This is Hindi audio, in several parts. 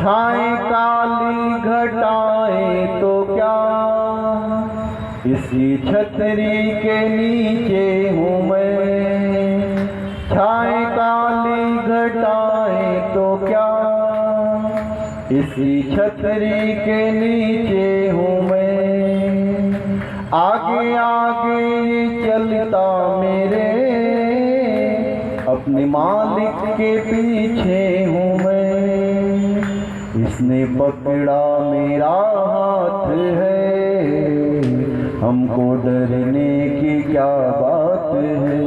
छाए काली घटाएं तो क्या, इसी छतरी के नीचे हूँ मैं। छाए काली घटाएं तो क्या, इसी छतरी के नीचे हूँ मैं। आगे आगे ये चलता मेरे, अपने मालिक के पीछे हूँ मैं। इसने पकड़ा मेरा हाथ है, हमको डरने की क्या बात है।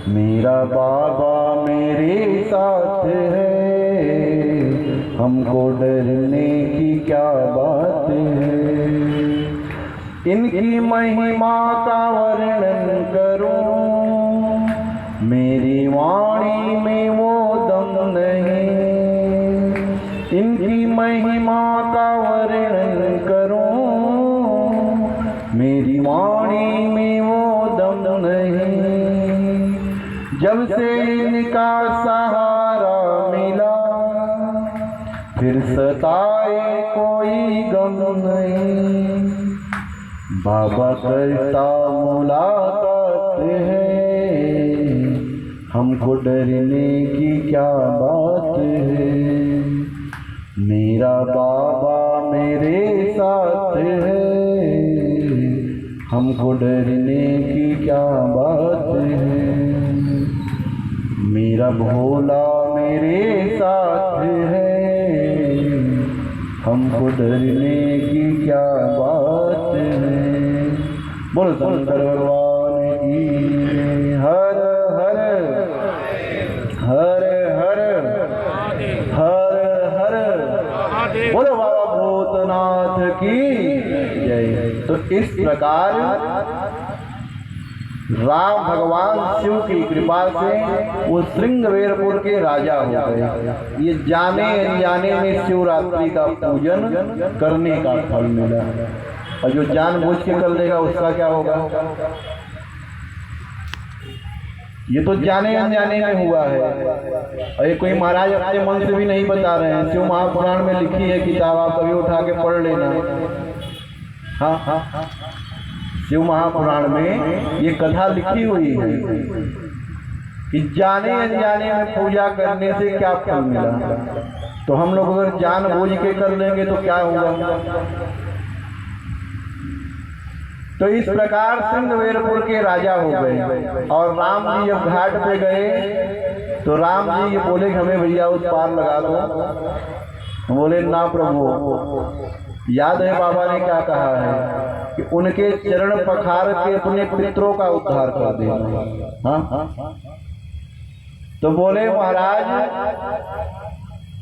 मेरा बाबा मेरे साथ है, हमको डरने की क्या बात है। इनकी महिमा का वर्णन करूं, मेरी वाणी में वो दम नहीं। इनकी महिमा का वर्णन करूं, मेरी वाणी में वो दम नहीं। जब से इनका सहारा मिला, फिर सताए कोई गम नहीं। बाबा करता मुलाकात है, हमको डरने की क्या बात है। मेरा बाबा मेरे साथ है, हमको डरने की क्या बात है। मेरा भोला मेरे साथ है, हमको डरने की क्या बात है। बोलो शंकर भगवान की हर हर हर हर हर हर। बोलो बाबा भूतनाथ की जय। तो इस प्रकार राम भगवान शिव की कृपा से वो श्रृंगवेरपुर के राजा हो गए। ये जाने अनजाने में शिवरात्रि का पूजन करने का फल मिला, और जो जानबूझ के कर लेगा उसका क्या होगा। ये तो जाने अनजाने में हुआ है, और ये कोई महाराज अपने मन से भी नहीं बता रहे हैं। शिव महापुराण में लिखी है किताब, आप कभी उठा के पढ़ लेना। हाँ हाँ, शिव महापुराण में ये कथा लिखी हुई है कि जाने अनजाने में पूजा करने से क्या फल मिला। तो हम लोग अगर जानबूझ के कर लेंगे तो क्या होगा। तो इस प्रकार श्रृंगवेरपुर के राजा हो गए। और राम जी जब घाट पे गए तो राम जी ये बोले हमें भैया उस पार लगा दो। बोले ना प्रभु, याद है बाबा ने क्या कहा है कि उनके चरण पखार के अपने पितरों का उद्धार कर देना। हाँ, तो बोले महाराज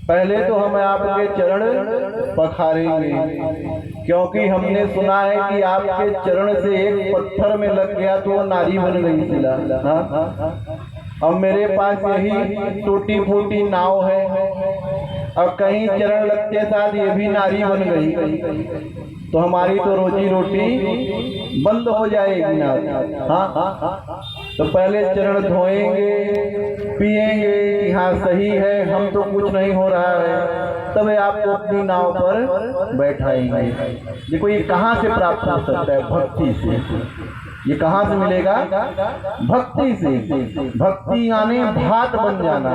पहले तो हम आपके चरण पखारेंगे, क्योंकि हमने सुना है कि आपके चरण से एक पत्थर में लग गया तो वो नारी बन गई शिला। हाँ, अब मेरे पास यही टूटी फूटी नाव है, और कहीं चरण लगते साथ ये भी नारी बन गई तो हमारी तो रोजी रोटी बंद हो जाएगी ना। हाँ, तो पहले चरण धोएंगे, पिएंगे कि हाँ सही है, हम तो कुछ नहीं हो रहा है, तब आपको अपनी नाव पर बैठाएंगे। देखो ये कहाँ से प्राप्त हो सकता है, भक्ति से। ये कहाँ से मिलेगा, भक्ति से। भक्ति यानी भात बन जाना,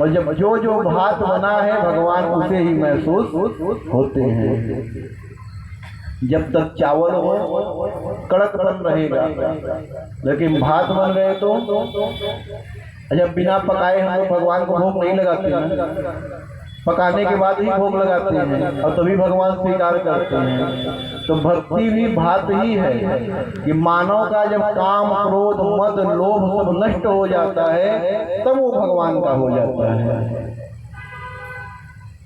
और जब जो जो भात बना है भगवान उसे ही महसूस होते हैं। जब तक चावल हो कड़कपन रहेगा, लेकिन भात बन गए तो जब बिना पकाए हम लोग भगवान को भोग नहीं लगाते हैं, पकाने के बाद ही भोग लगाते हैं और तभी भगवान स्वीकार करते हैं। तो भक्ति भी भात ही है कि मानव का जब काम क्रोध मद लोभ सब नष्ट हो जाता है तब वो भगवान का हो जाता है।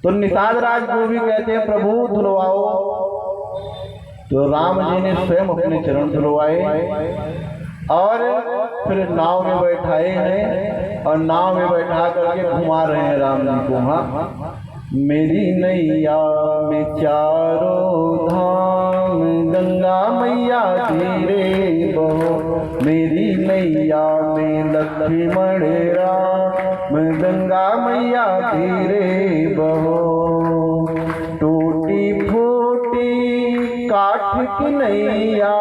तो निषाद राज को भी कहते हैं प्रभु धुलवाओ, तो राम जी ने स्वयं अपने चरण धुलवाए और फिर नाव में बैठाए हैं, और नाव में बैठा करके घुमा रहे हैं राम जी को। हाँ, मेरी नैया में चारों धाम गंगा मैया धीरे बहो, मेरी नैया में लक्ष्मण राम गंगा मैया धीरे बहो। की नैया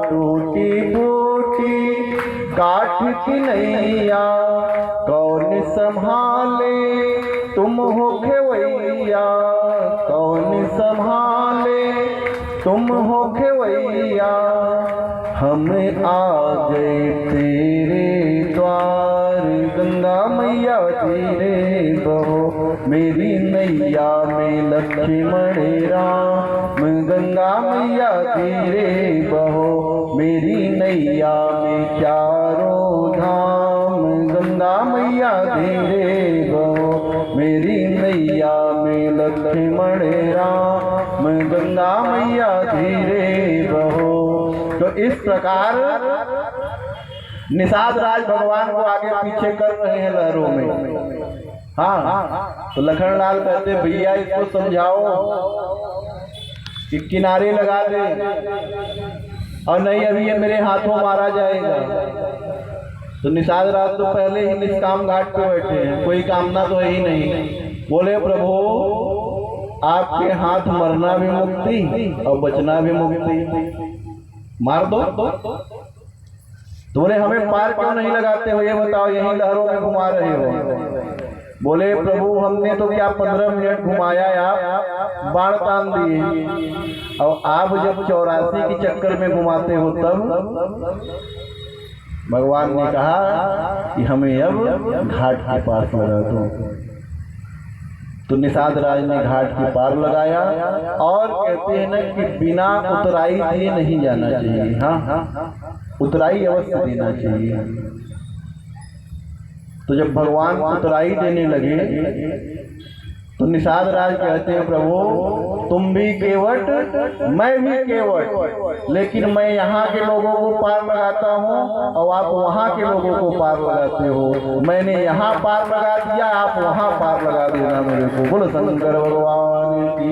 टूटी फूटी, काठ की नैया कौन संभाले, तुम हो खेवैया कौन संभाले, तुम हो खेवैया। हम आ गए तेरे द्वार, गंगा मैया तेरे बहो, मेरी नैया में लक्ष्मण राम, गंगा मैया तेरे बहो, मेरी नैया में चारों धाम, गंगा मैया तेरे बहो, मेरी नैया में लक्ष्मण राम, गंगा मैया तेरे बहो। तो इस प्रकार निषाद राज भगवान को आगे पीछे कर रहे हैं लहरों में। हाँ, तो लखनलाल कहते भैया इसको समझाओ कि किनारे लगा दे, और नहीं अभी ये मेरे हाथों मारा जाएगा। तो निषाद राज तो पहले ही निष्काम घाट पे बैठे हैं, कोई कामना तो है ही नहीं। बोले प्रभु आपके हाथ मरना भी मुक्ति और बचना भी मुक्ति, मार दो। तो बोले हमें पार क्यों नहीं लगाते हो, ये बताओ, यही लहरों में घुमा रहे हो। बोले प्रभु हमने तो क्या 15 मिनट घुमाया, आप बाण तान दिए, और आप जब 84 के चक्कर में घुमाते हो तब। भगवान ने कहा कि हमें अब घाट के पास लगा दो। तो निषाद राज ने घाट के पार लगाया, और कहते हैं ना कि बिना उतराई दिए नहीं जाना चाहिए। हाँ, उतराई अवश्य देना चाहिए। तो जब भगवान उतराई देने लगे तो निषाद राज कहते हैं प्रभु तुम भी केवट मैं भी केवट, लेकिन मैं यहाँ के लोगों को पार लगाता हूँ और आप वहाँ के लोगों को पार लगाते हो। मैंने यहाँ पार लगा दिया, आप वहाँ पार लगा देना मेरे को। बोलो शंकर भगवान की